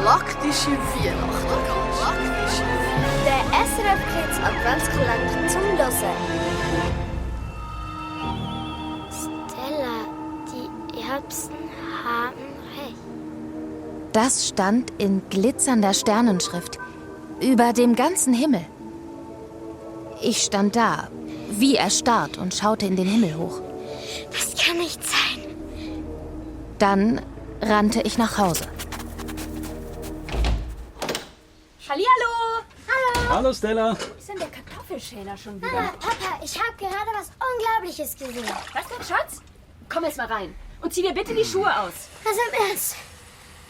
galaktische Weihnachten. Der SRF Kids Adventskalender zum Hören. Stella, die Erbsen haben recht. Das stand in glitzernder Sternenschrift über dem ganzen Himmel. Ich stand da, wie erstarrt, und schaute in den Himmel hoch. Das kann nicht sein. Dann rannte ich nach Hause. Hallihallo! Hallo Stella. Ist denn der Kartoffelschäler schon wieder? Papa, ich habe gerade was Unglaubliches gesehen. Was denn, Schatz? Komm jetzt mal rein und zieh dir bitte die Schuhe aus. Also im Ernst,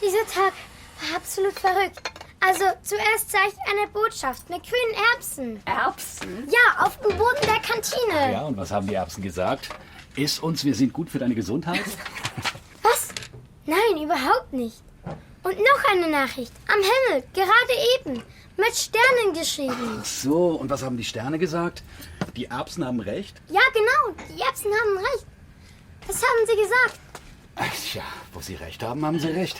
dieser Tag war absolut verrückt. Also zuerst sah ich eine Botschaft mit grünen Erbsen. Erbsen? Ja, auf dem Boden der Kantine. Ja, und was haben die Erbsen gesagt? Iss uns, wir sind gut für deine Gesundheit? Was? Nein, überhaupt nicht. Und noch eine Nachricht. Am Himmel, gerade eben. Mit Sternen geschrieben. Ach so, und was haben die Sterne gesagt? Die Erbsen haben recht? Ja, genau. Die Erbsen haben recht. Das haben sie gesagt. Ach tja, wo sie recht haben, haben sie recht.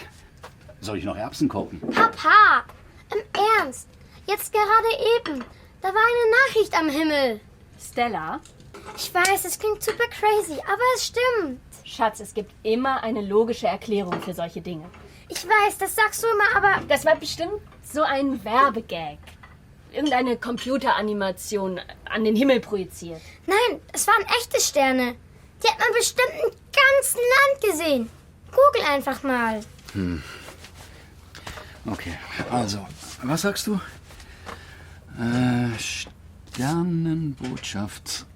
Soll ich noch Erbsen kochen? Papa, im Ernst. Jetzt gerade eben. Da war eine Nachricht am Himmel. Stella? Ich weiß, es klingt super crazy, aber es stimmt. Schatz, es gibt immer eine logische Erklärung für solche Dinge. Ich weiß, das sagst du immer, aber... Das war bestimmt so ein Werbegag. Irgendeine Computeranimation an den Himmel projiziert. Nein, es waren echte Sterne. Die hat man bestimmt im ganzen Land gesehen. Google einfach mal. Okay, also, was sagst du? Sternenbotschaft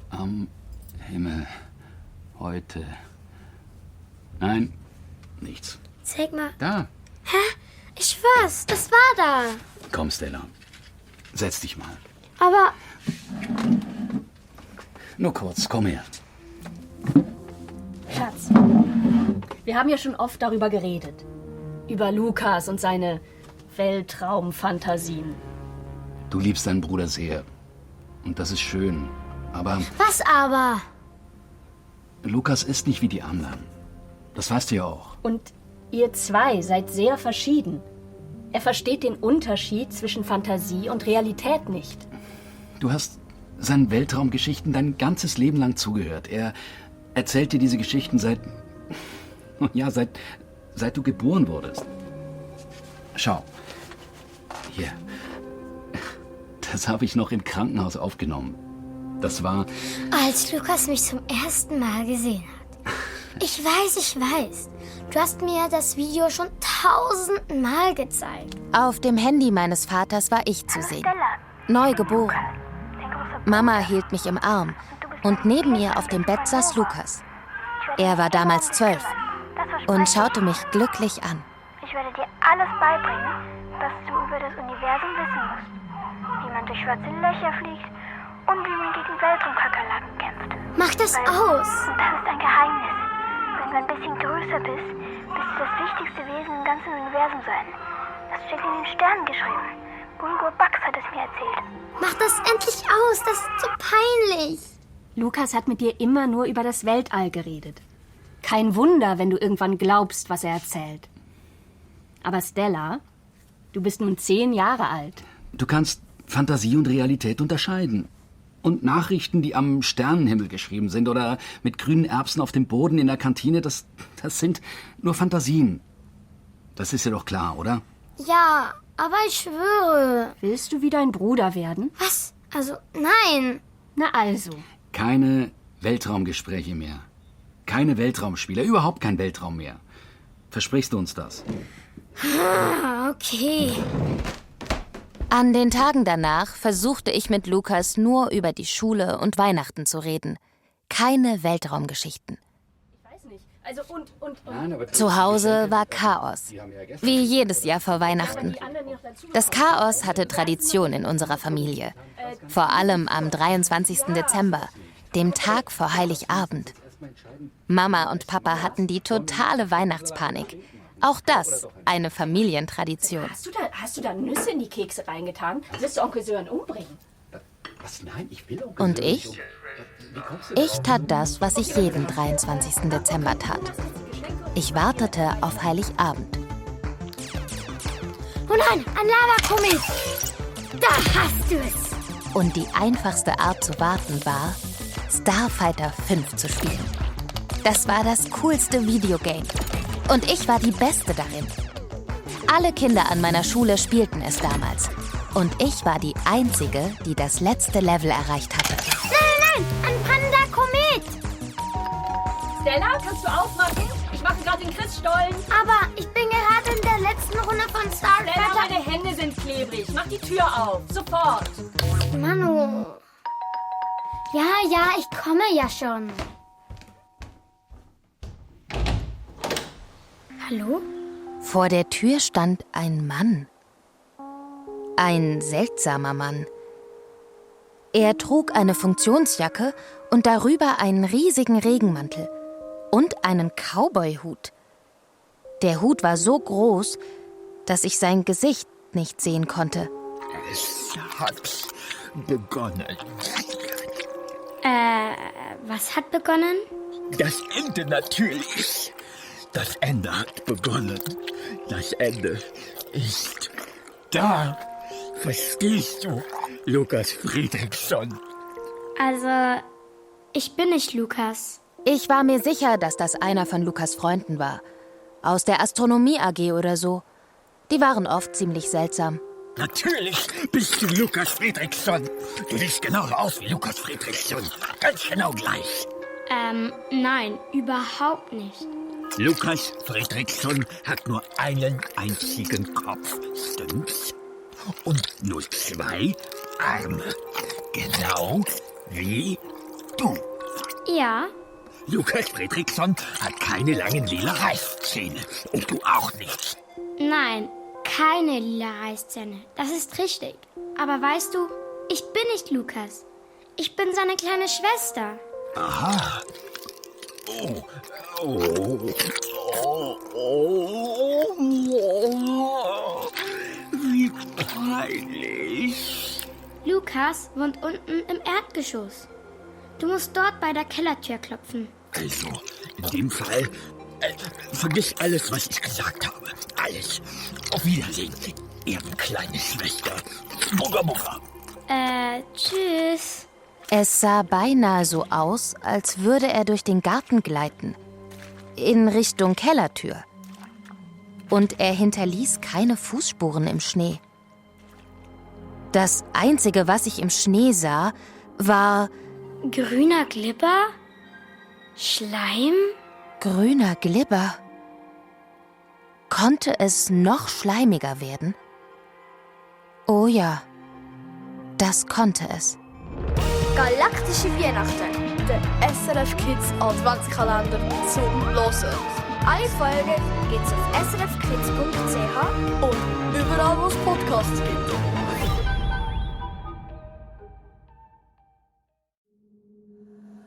am Himmel. Heute. Nein, nichts. Zeig mal. Da. Hä? Ich schwör's, das war da. Komm, Stella. Setz dich mal. Aber Nur kurz, komm her. Schatz, wir haben ja schon oft darüber geredet. Über Lukas und seine Weltraumfantasien. Du liebst deinen Bruder sehr. Und das ist schön. Aber was aber? Lukas ist nicht wie die anderen. Das weißt du ja auch. Und ihr zwei seid sehr verschieden. Er versteht den Unterschied zwischen Fantasie und Realität nicht. Du hast seinen Weltraumgeschichten dein ganzes Leben lang zugehört. Er erzählt dir diese Geschichten seit du geboren wurdest. Schau. Hier. Das habe ich noch im Krankenhaus aufgenommen. Das war... Als Lukas mich zum ersten Mal gesehen hat. Ich weiß. Du hast mir das Video schon 1000-mal gezeigt. Auf dem Handy meines Vaters war ich zu sehen. Neu geboren. Mama hielt mich im Arm und neben ihr auf dem Bett saß Lukas. Er war damals 12 und schaute mich glücklich an. Ich werde dir alles beibringen, was du über das Universum wissen musst. Wie man durch schwarze Löcher fliegt und wie man gegen Weltraumkakerlaken kämpft. Mach das aus! Und das ist ein Geheimnis. Wenn du ein bisschen größer bist, wirst du das wichtigste Wesen im ganzen Universum sein. Das steht in den Sternen geschrieben. Bulgur Bax hat es mir erzählt. Mach das endlich aus! Das ist so peinlich! Lukas hat mit dir immer nur über das Weltall geredet. Kein Wunder, wenn du irgendwann glaubst, was er erzählt. Aber Stella, du bist nun 10 Jahre alt. Du kannst Fantasie und Realität unterscheiden. Und Nachrichten, die am Sternenhimmel geschrieben sind oder mit grünen Erbsen auf dem Boden in der Kantine, das sind nur Fantasien. Das ist dir doch klar, oder? Ja, aber ich schwöre. Willst du wie dein Bruder werden? Was? Also, nein. Na also. Keine Weltraumgespräche mehr. Keine Weltraumspiele, überhaupt kein Weltraum mehr. Versprichst du uns das? Okay. An den Tagen danach versuchte ich mit Lukas nur über die Schule und Weihnachten zu reden. Keine Weltraumgeschichten. Ich weiß nicht. Also und. Nein, aber Zu Hause war Chaos. Wie jedes Jahr vor Weihnachten. Das Chaos hatte Tradition in unserer Familie. Vor allem am 23. Dezember, dem Tag vor Heiligabend. Mama und Papa hatten die totale Weihnachtspanik. Auch das eine Familientradition. Hast du da Nüsse in die Kekse reingetan? Willst du Onkel Sören umbringen? Was? Nein, ich will Onkel Und Sören ich? nicht. Ich tat das, was ich jeden 23. Dezember tat. Ich wartete auf Heiligabend. Oh nein, ein Lavakomet! Da hast du es! Und die einfachste Art zu warten war, Starfighter 5 zu spielen. Das war das coolste Videogame. Und ich war die Beste darin. Alle Kinder an meiner Schule spielten es damals. Und ich war die Einzige, die das letzte Level erreicht hatte. Nein, ein Panda-Komet! Stella, kannst du aufmachen? Ich mache gerade den Christstollen. Aber ich bin gerade in der letzten Runde von Stella, Starfighter. meine Hände sind klebrig. Mach die Tür auf. Sofort. Manu. Ja, ich komme ja schon. Hallo? Vor der Tür stand ein Mann. Ein seltsamer Mann. Er trug eine Funktionsjacke und darüber einen riesigen Regenmantel und einen Cowboy-Hut. Der Hut war so groß, dass ich sein Gesicht nicht sehen konnte. Es hat begonnen. Was hat begonnen? Das Ende natürlich. Das Ende hat begonnen. Das Ende ist da. Verstehst du, Lukas Friedrichsson? Also, ich bin nicht Lukas. Ich war mir sicher, dass das einer von Lukas Freunden war. Aus der Astronomie AG oder so. Die waren oft ziemlich seltsam. Natürlich bist du Lukas Friedrichsson. Du siehst genauso aus wie Lukas Friedrichsson. Ganz genau gleich. Nein, überhaupt nicht. Lukas Friedrichsson hat nur einen einzigen Kopf, stimmt's? Und nur 2 Arme. Genau wie du. Ja, Lukas Friedrichsson hat keine langen lila Reißzähne. Und du auch nicht. nein, keine lila Reißzähne. Das ist richtig. Aber weißt du, ich bin nicht Lukas. Ich bin seine kleine Schwester. Aha. Wie peinlich. Lukas wohnt unten im Erdgeschoss. Du musst dort bei der Kellertür klopfen. Also, in dem Fall, vergiss alles, was ich gesagt habe. Alles. Auf Wiedersehen, Ihre kleine Schwester. Bugga Bugga. Tschüss. Es sah beinahe so aus, als würde er durch den Garten gleiten. In Richtung Kellertür. Und er hinterließ keine Fußspuren im Schnee. Das Einzige, was ich im Schnee sah, war Grüner Glibber? Schleim? grüner Glibber. Konnte es noch schleimiger werden? Oh ja, das konnte es. Galaktische Weihnachten, der SRF Kids Adventskalender zum Hören. Alle Folgen gibt's auf srfkids.ch und überall, wo es Podcasts gibt.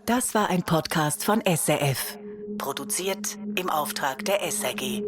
Das war ein Podcast von SRF. Produziert im Auftrag der SRG.